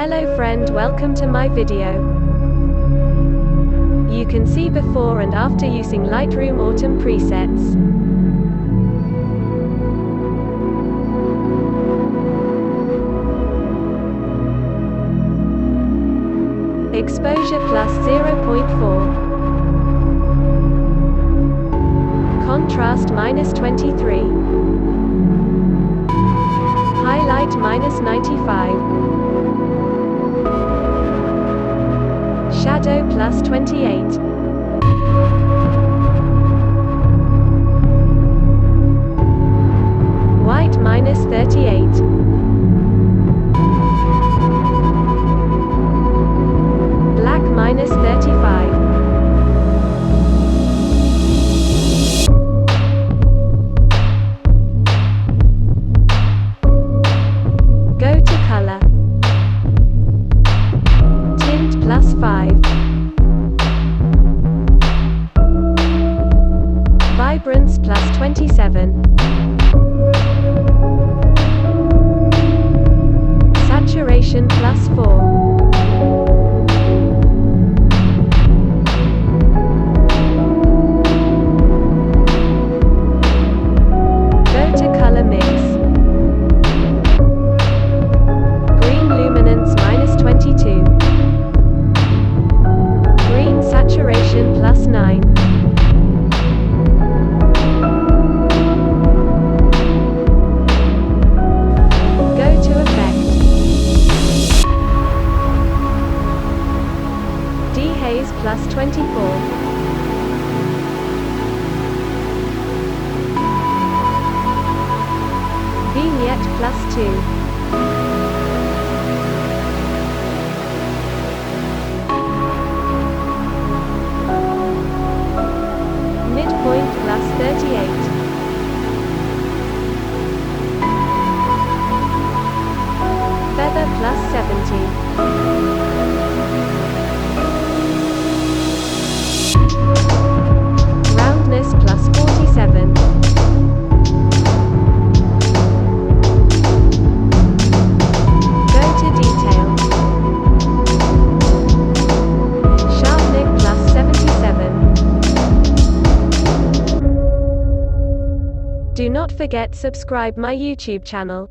Hello friend, welcome to my video. You can see before and after using Lightroom Autumn Presets. Exposure plus 0.4. Contrast minus 23. Highlight minus 95. Shadow plus 28. White minus 38. Black minus 35. Go to color. Tint plus 5. Vibrance plus 27. Saturation plus 4. Haze plus 24. Vignette plus 2. Midpoint plus 38. Feather plus 70. Roundness plus 47. Go to detail. Sharpening plus 77. Do not forget subscribe my YouTube channel.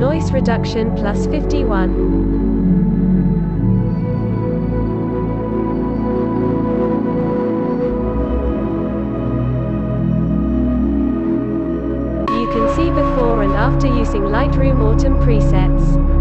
Noise reduction plus 51. You can see before and after using Lightroom Autumn Presets.